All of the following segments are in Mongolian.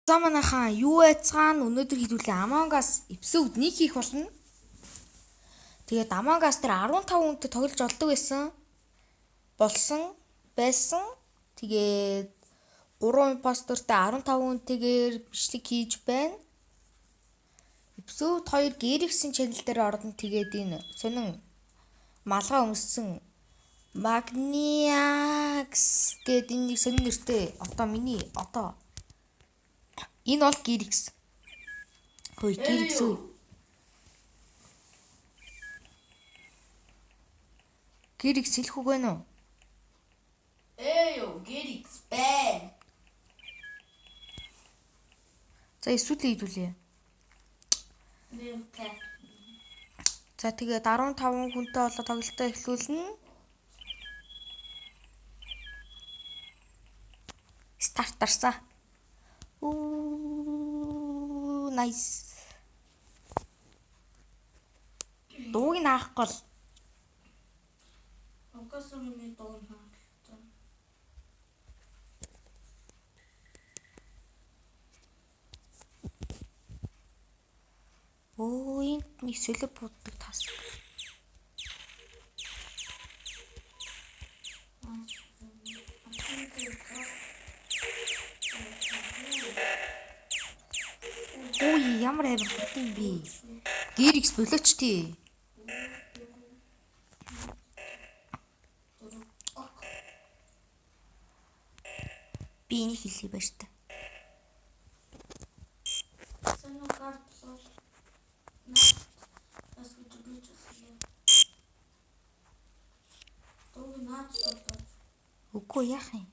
За манайхан юу яцгаана өнөөдөр хэлүүлээ Among Us эпизод 1 хийх болно. Тэгээд Among Us дээр 15 хүнтэй тоглож олдог байсан. Тэгээд 3 импостертай 15 хүнтэйгээр бичлэг хийж байна. Эпизод 2 Gerics-ийн channel дээр орно. Тэгээд энэ сонин малгай өмссөн Magniax гэдэг нэг сонин нэртэй энэ бол Gerics. Хөөе Gerics үү? Gerics хэлэх үг байна уу? Gerics байна. За эсвэл хийдүүлээ. За тэгээд 15 хүнтэй болоо тоглолтоо эхлүүлнэ. Стартарсан. Nice. Дууг нь хаахгүй л. Онгоцны дуу нь хаалцсан. Энд нэг сэлб буддаг тасаг. Ямар хайр хурдан би. Gerics болооч тий. Би энийг хэлхий байж та. Үгүй яах юм?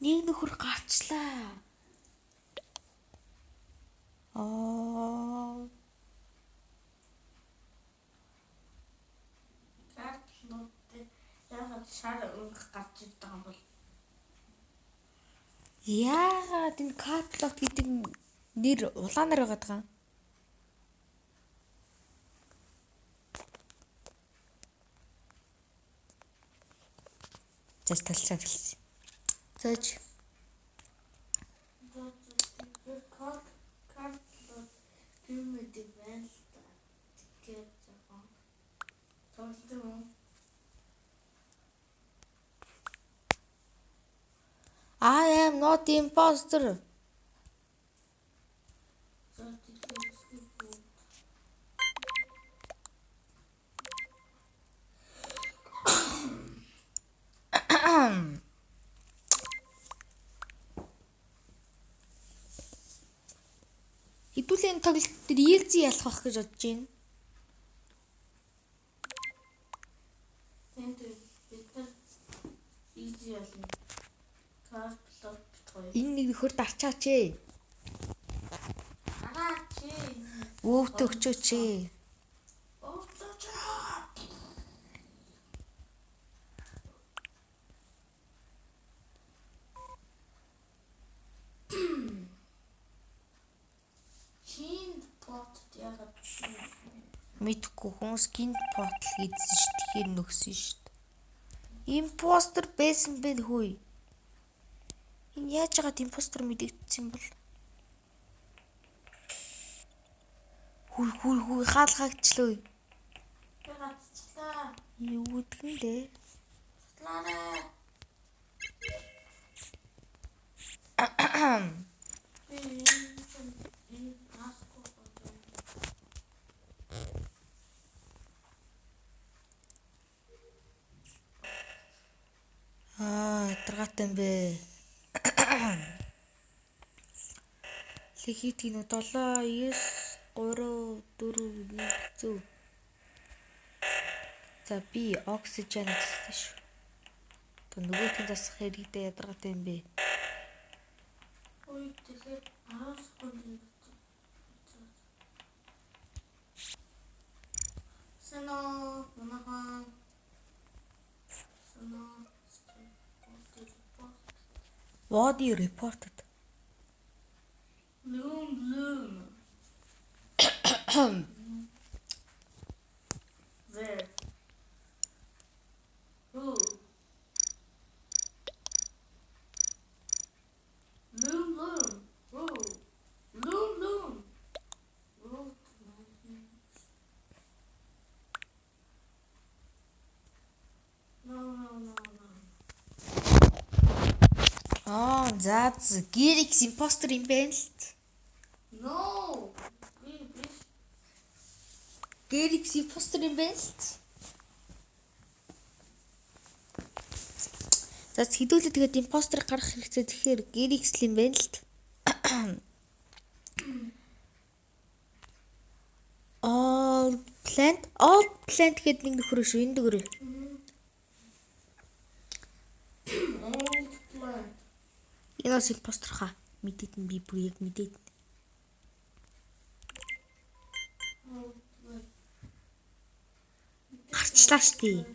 Нэг нөхөр гарчлаа. Яагаад шар өнгө гарч ирдэг юм бол? Яагаад энэ катлот гэдэг нэр улаанаар байгаа даа? Зас талцсан. Зөөж. I am not imposter. Хэдүүлэн тоглолт дээр easy ялах байх гэж бодож байна. Easy болно. Энэ нэг нөхөр дарчаач ээ. Араач. Өвтө өчөөч ээ. Мэдхгүй хүн скин потл хийдсэн шүү. Тэгэхээр нөхсөн шүү. Импостер байсан бэ хөөе. Энэ яаж яагаад импостер мэдэгдсэн юм бол? Хүй хаалгаагчлаа. Гацчлаа. Юу гэдгэн дээ? Цатлаарай. Ядаргаатай юм бэ. Лихит гинэ 7 9 3 4 1 зү. За би оксижен гэсэн шүү. То нөгөөтийн засах хэрэгтэй ядаргаатай юм бэ. Ой тэгээд 10 секунд. Сано манайхан Body reported. Bloom. Where? Who? За Герикс импостер юм байна л. No. Би Герикс импостер юм байна л. За хэдүүлээ тэгээд импостер гарах хэрэгтэй тэгэхээр Герикс л юм байна л. All plant гэдэг нэг нөхөр шүү энэ дөрөв. old plant. Энэ бас импостер хаа. Мэдээд нь би бүр яг мэдээд. Old plant. Гарчлаа штий.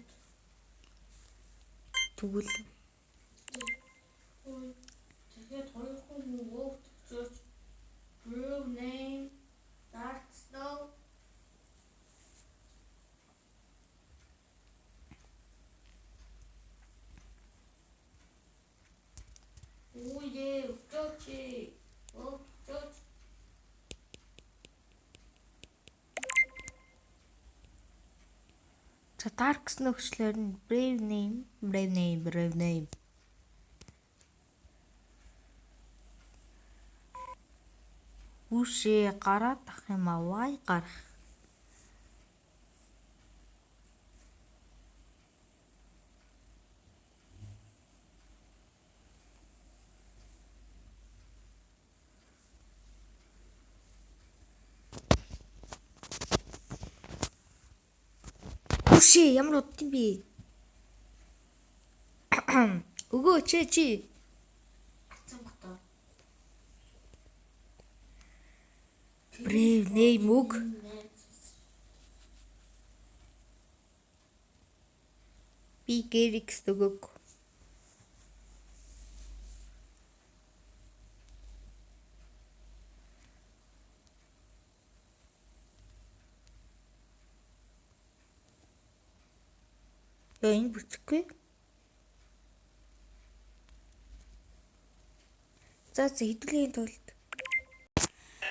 Тэгвэл Ой. Тэгээд хоёр хүн walked church. Brew name Dark Snow. Oh yeah, church. Oh, church. за Dark Snow хөшлөөр нь Brave name. Үшээ гараад ах юм аа вай гарах. Үшээ ямар удд юм бэ? Өгөө чи. Ацангата. Brave name үг. Би Gerix өгөөг. Яа энэ бүтэхгүй. За хэдүүлгийн тулд.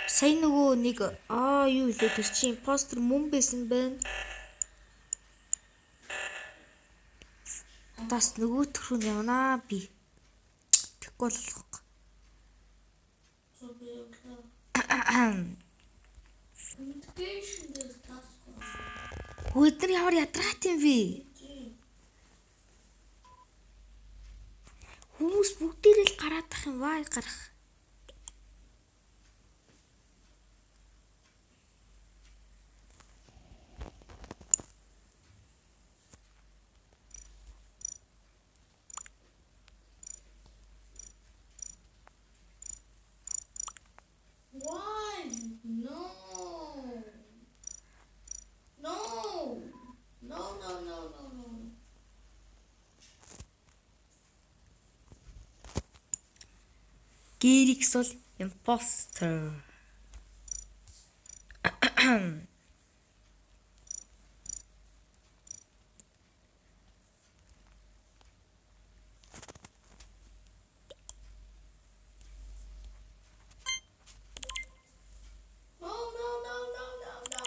Сайн нөгөө нэг юу хэлээ тэр чинь импостер мөн байсан байна. Тас нөгөө төрхөнд явнаа би. Тэгэхгүй болох. So be okay. Communication is task. Өдөр ямар ядраад юм бэ? Хүмүүс бүгдээрээ л гараад ах юм вай гарах. Why? No. No. No, no, no, no, no. Gerix бол imposter. No, no, no, no, no, no.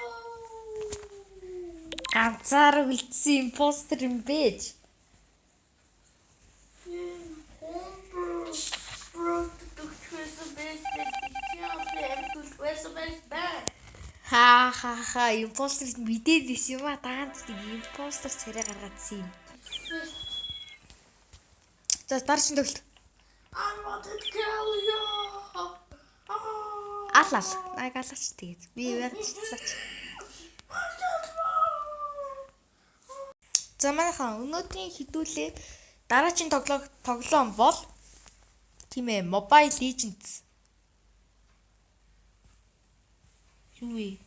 Ганцаар үлдсэн импостер юм бэж. Ха импостер мэдээд ис юм а даанд тийм импостер царай гаргаадсан юм. За дараагийн төгөлт. I wanted to kill you. Алал. Наг алаач тэгээд. Би яачлаач. За манайхан өнөөдрийн хідүүлээ дараагийн тоглоом бол тийм ээ Mobile Legends. Юу вэ?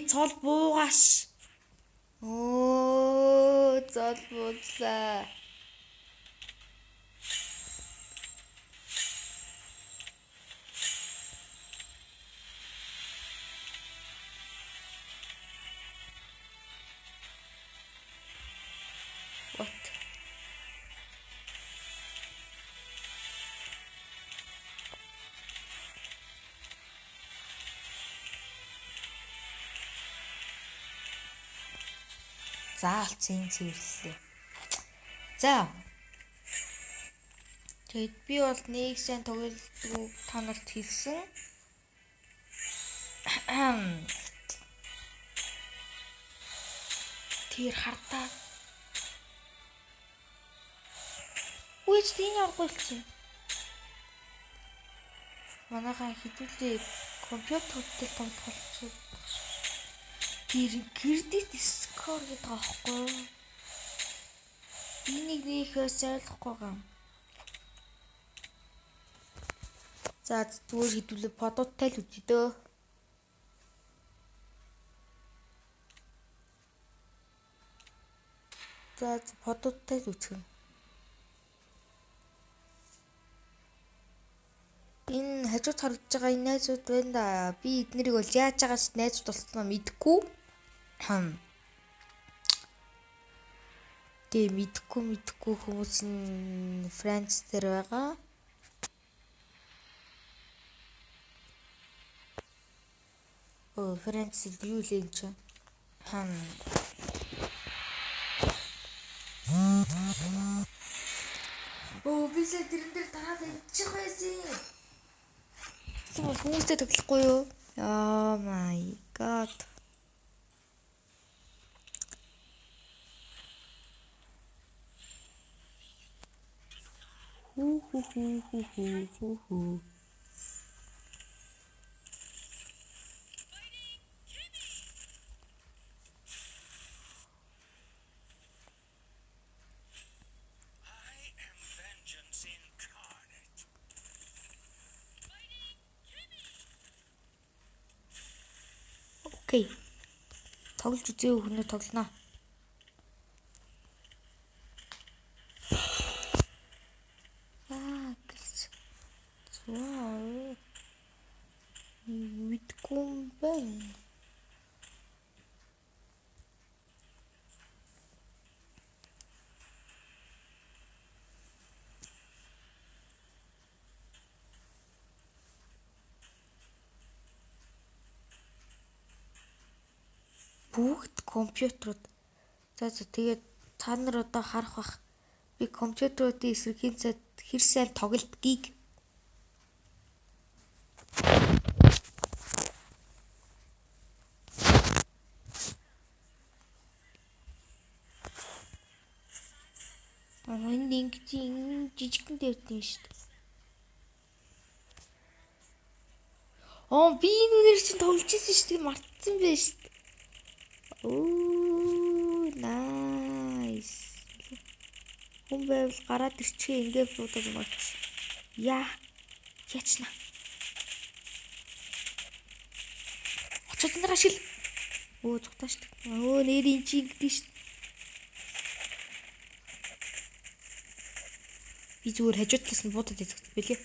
Цол буугааш. Цол буудлаа. What? заалцсан энэ цэвэрлэлээ. За. Тэгэд би бол нэг сайн тоглолтгүй та нарт хэлсэн. Тэр хардаа. Үеч тийм аргагүй хэлсэн. Манайхаа хэдүүлээ компьютертэй тоглох болчихсон. Тэр кредит скор гэдэг аахгүй. Энийг нөхөөс ойлгохгүй гам. За зүгээр хэдүүлээ подуудтай л үзье дөө. За подуудтай л үзэх. Энэ хажууд харагдаж байгаа энэ найзууд байна да. Би эднэрийг бол яаж байгаас найзууд болсноо мэдэхгүй. Тэгээ мэдэхгүй хүмүүс нь Франц дээр байгаа. Франц юу л юм чи? Бисээ тэрэн дээр дараад иччих байсан. Хүмүүстэй тоглохгүй юу? Oh my god. Хүү. Окей. Тоглож үзээ өгнө тоглоно. Гэлс. Wow. Мэдгүй байна. Бүгд компьютерууд. За тэгээд та нар одоо харах бах. Би компьютеруудын эсрэгийн цад хэр сайн тоглодгийг. Энд ингэж жижигхэн дэрдэн шүү дээ. Би энэ үнээр чинь тоглож ирсэн шүү дээ. Мартсан байж шүү дээ. Nice. Хүн байвал гараад ирчихээ ингээд буудаж марч. Ячна. Очоод энэ ашиг. Зүгтаа шүү дээ. Нэрийн чи ингэдэж шүү дээ. Би зүгээр хажууд талаас нь буудаад идэх бэлээ.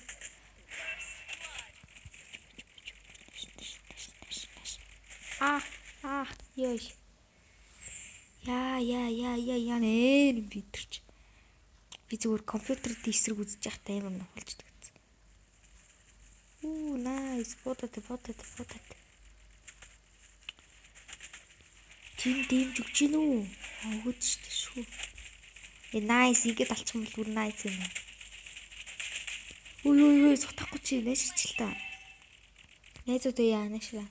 Ёй. Яа нэр битэрч. Би зүгээр компьютерд эсрэг үзэж байхдаа амар нөхөлж тагцсан. Nice. Буудаад. Тим зүгж гин үү? Өгөөд шүү. Nice игээд алчих юм бол бүр nice юм. Ой цогтахгүй чи нэшч л та. Найзууд яа нэшла.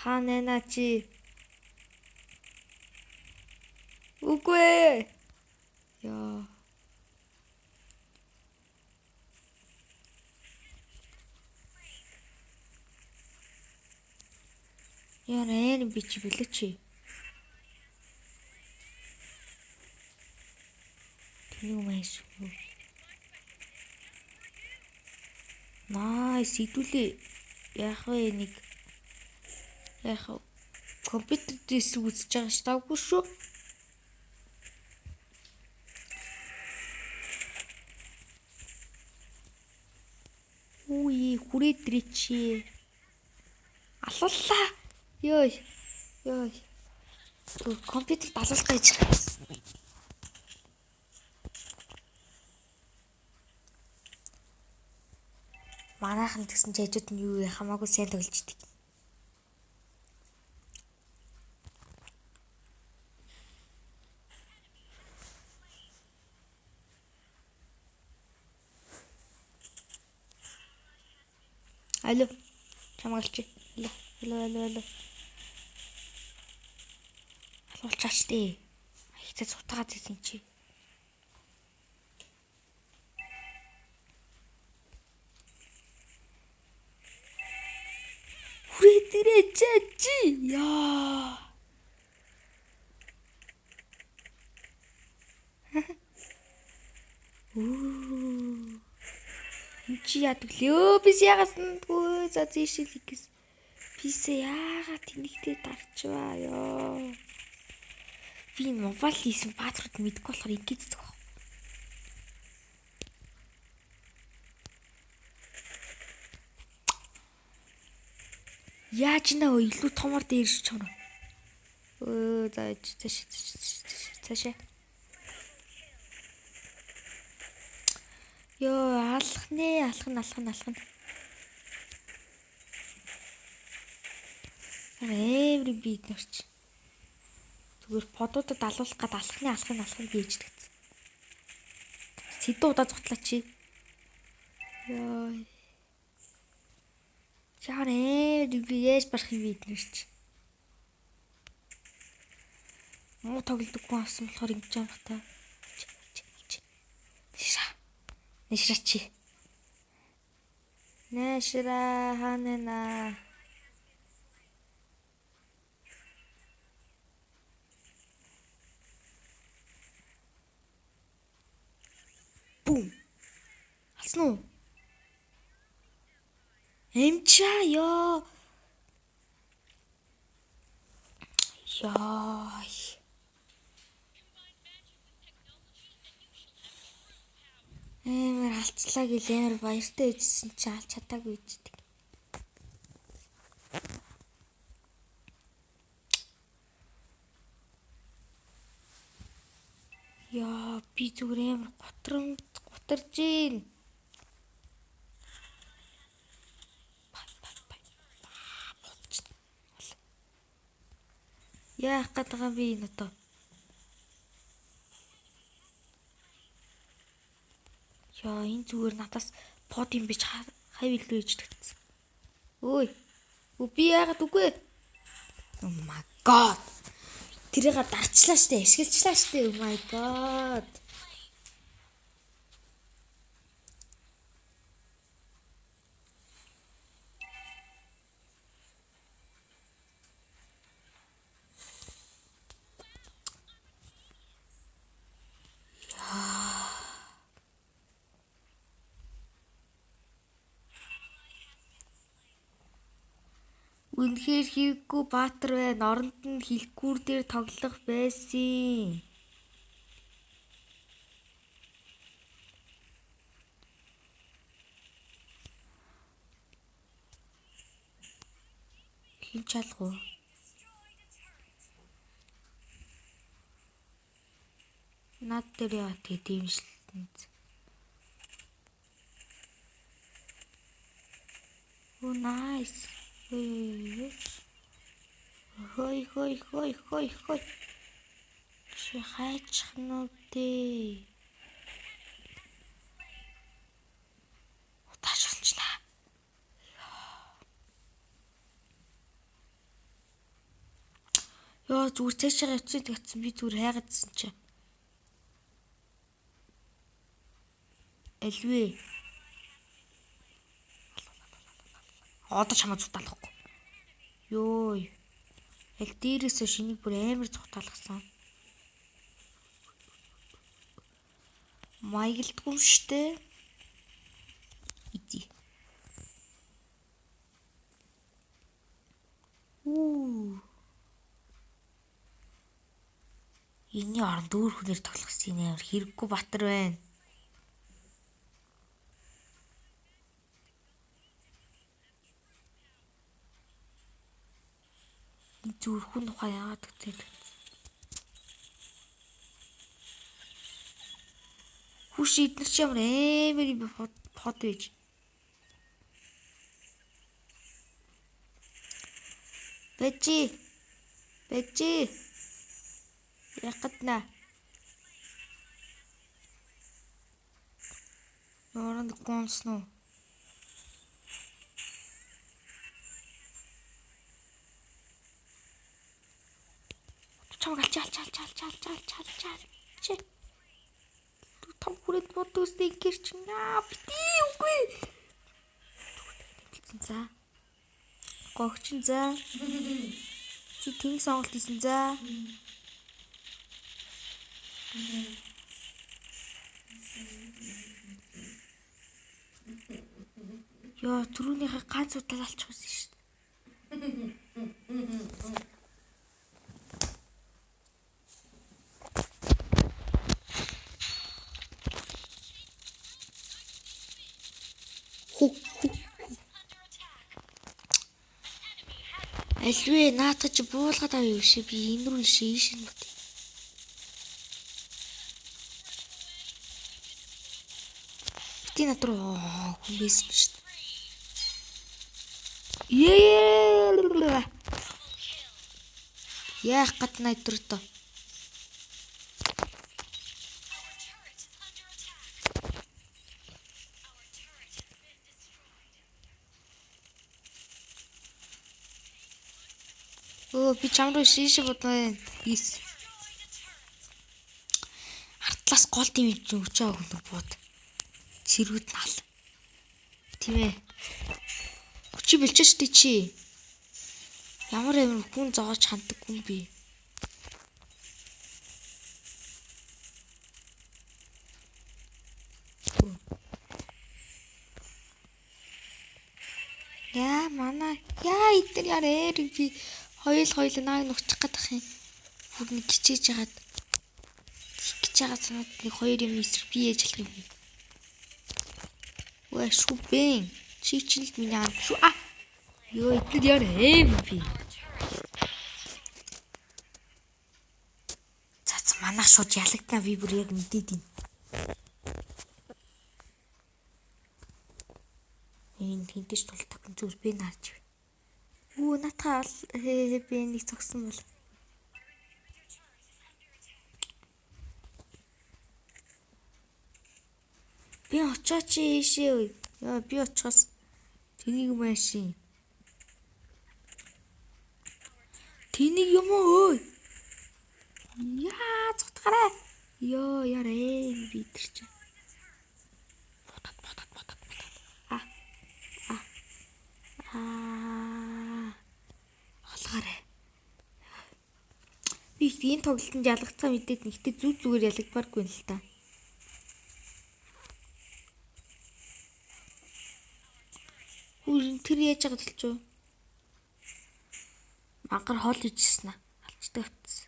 Хаана чи? Үгүй. Яа. Яа би чи бэлээ чи. Тэнийг маш. Nice идүүлээ. Яах вэ нэг. Компьютер дэс үзэж байгаа ш тавгүй шүү. Хүрээд ирээч. Алууллаа. Ёй. Компьютерт алуулах гэж байсан. Манайхан тэгсэн чи хажууд нь юу вэ? Хамаагүй сайн тоглож идэг. Алло. Чамгалч. Алло. Алуулчаач дээ. Ихтэй цутгаад идсэн чи. Хүрээдэрээ чачи. Яа. Оо. Чи яадаг лөө? Бис ягаас нүггүй за зэшил ихс. Бис яагаад тэнэгтэй дарчваа ёо. Би мобайл хийсэн патрууд мэдгүй болохоор ингэж зөх. Яаж нэ илүү томор дээрш чоноо. За цаашаа. Ёо, алхна. Эври бит нэрч. Зүгээр подуудад алуулах гад алхныг бийж тэгсэн. Сэдв удаа зутлаа чи. Ёо. Чарэ би яаж барах юм бит нэрч. Муу тоглодоггүй авсан болохоор ингэж юм бата. Нэшрачи. Нэшра ханена. Бум. Алсан уу? Эмчаа ёо. Яа. Эмэр алцлаа гэл эмэр баяртай ээжсэн чи алж чадаагүй ээждэг. Яа, би зүгээр эмэр гутарж ийн. Яах гээд байгаа би энэ одоо. Яа, энэ зүгээр надаас под юм бич хав илүү ээж тэгсэн. Ой. Би яагаад үгүй? Oh my god. Тэрийг дарчлаа штэ, эсгэлчлээ штэ. Oh my god. Үнэхээр хийггүй баатар байна. Оронд нь хилгүүр дээр тоглох байсан. Хин чалгуу. Над дээр яа тэгээ дэмжлэлтэнд. Oh nice. Хой. Чи хайчих нүд дээ. Утаашилчлаа. Ёо зүгээр цаашаа явцсан тэгсэн би зүгээр хайгаадсэн чи. Элвэ. Одоо чамаа цутаалахгүй. Ёо. Яг дээрээсээ шинийг бүр амар цутаалгасан. Маягалдгүй штэ. Иди. Энийн оронд өөр хүнээр тоглосон юм амар хэрэггүй баатар байна. Зүрхэн ухаа яагаад гэцээд. Хүш иднэр ч ямар амар под байж. Бэжи. Ягтна. Норон гонсноо. Чамаг алч. Том хүрээд бодос дийгэр чин бити үгүй. За. Гогчин за. Чи тэнэг сонголт хийсэн за. Яа, түрүүнийхээ ганц удаа алчихсан шүү дээ. Альвэ наатаж буулгаад авъя биш би энэ рүү шийш нь бот. Бити над руу хүн байсан шүү дээ. Яах гатна өдөртөө. Би чам руу шийш бодно. Артлаас гол тийм өчөө өгнө бод. Цэрүүд нал. Тийм ээ. Чи бэлчээш тий чи. Ямар амир хүн зоож ханддаггүй би. Яа манай яа идэр ярэ би хоёул нааг нухчих гадах юм. Бүр нэг гिचээж ягаад санаад нэг хоёр юм эсрэг би ээж хэлэх юм. Ой шүбэн. Чи чинь л миний аав шүү. Ёо идэр ярэ би. За манаа шууд ялагдана би бүр яг мэдээд байна. Энэ хинтэш тултаг зүр би наарч. Натаа би нэг цогсон бол. Би очооч ийшээ. Яа би очихоос тэнийг маашин. Тэнийг юм уу? Яа цогтгараа. Ёо ярэ би тэр чи. Бодот. Холгаарэ. Би энэ тоглолтод ялгцсан мэдээд нэгтэй зүгээр ялагдбааргүй юм л та. Тэр яаж байгаа төлчөө. Мангар хоол ижсэн аа. Алчтай утсан.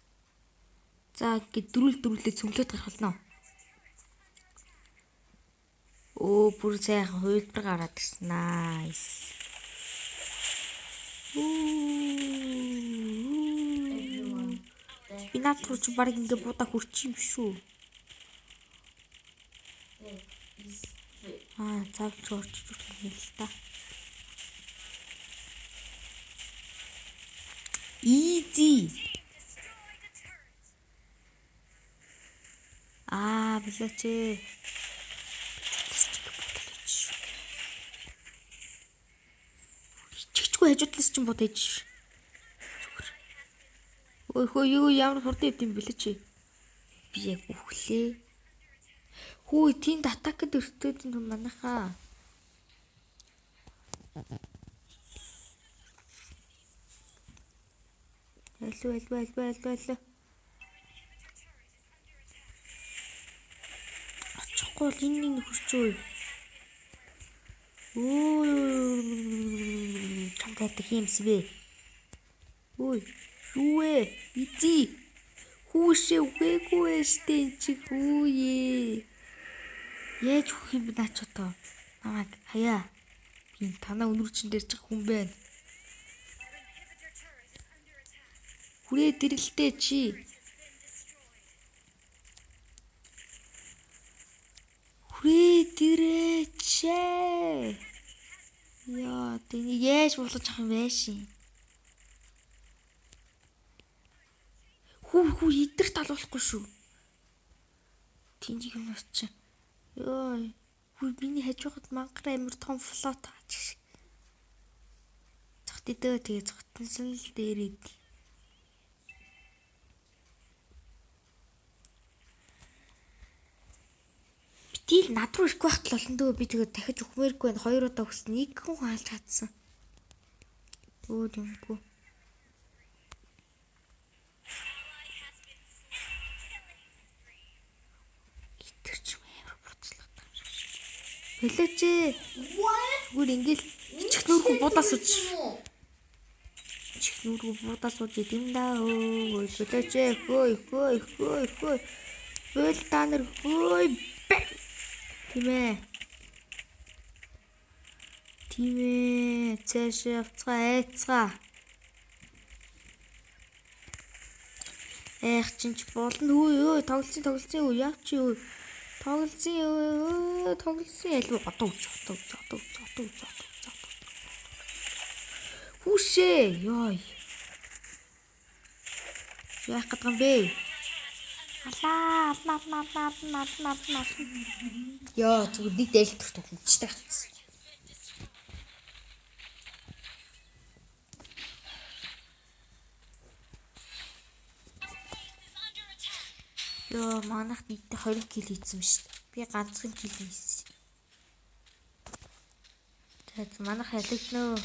За ингээд дөрүүлээ цөмлөд гарах болно. Бүр сайхан хувилбар гараад ирсэн. Nice. Би натруу чи баг ингээд будаа хурчих юм шүү. Завч орчиж өгөх юм л та. Easy. Блэч. Чичгүй хажуудлаас ч бодож ш. Ой хөө юу ямар хурдан идэм блэч. Би яг өглөө. Хүү тэнд атакад өртөөд юм манайхаа. Алуу. Очихгүй л энэ хурцөө. Чамтай хиймсвэ. Ой, юу вэ? Ити. Хүүшээ үгээгүй штэ энэ чи хүүе. Яаж өгөх юм бэ наач одоо? Намайг хаяа. Би танаа өнөрчин дээр чих хүн байна. Хүрээ дэрэлтэй чи. Хүрээ дэрээч. Яа, тэнийг яаж болгож авах юм бэ шин? Хүү идэрт алуулахгүй шүү. Тинжиг юм чи. Йоо. Хүү миний хажуухад мангар амир том флот тааж. Зогт идөө тэгээ зогтсон л дээрээ. Битил над руу ирэх байхад л олон дөө би тэгээ дахиж өгмээргүй байна. 2 удаа өгсөн. Нэг хүн хаалж чадсан. Өөр юмгүй. Итэрч амар буцлаа. Хэлээч. Зүгээр ингээл ичих нүргүү будаа сууж. Ичих нүргүү будаа сууж идэм даа. Өө хэлээч. Хөөй. Бөл та нар хөөй. Тийм ээ. Цааш явцгаа. Эх чинч болно. Өө тоглосон юу? Яв чи юу? Тоглосон ялуу одоо үз. Хүшээ. Йой. Яах гэдэг юм бэ? Алаа. Яа, зүгээр нэг дээлт төртөг хүчтэй гацсан. Яа, манайх нийтдээ 20 кг хийсэн шүү дээ. Би ганцхан кг хийсэн. Тэгээд манайх ялагднаа.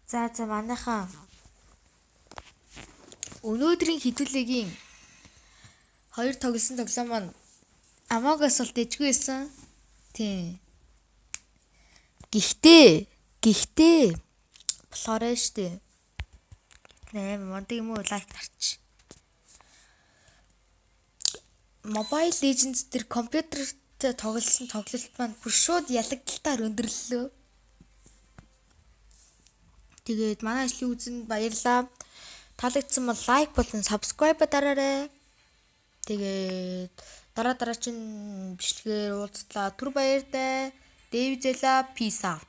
За манайхаа өнөөдрийн хэдүүлээгийн 2 тоглосон тоглоом маань Among-Us бол дэжгүй байсан. Тийм. Гэхдээ болохоор штэ. Нэ мондөг юм уу лайк тарч. Mobile Legends дээр компьютертэй тоглосон тоглолт маань бүр шууд ялагдaltaар өндөрлөлөө. Тэгээд манай ажлын үзэнд баярлалаа. Таалагдсан бол лайк болон subscribe дараарай. Тэгээд дараагийн бичлэгээр уулзлаа. Түр баяртай. Дэвизэла peace out.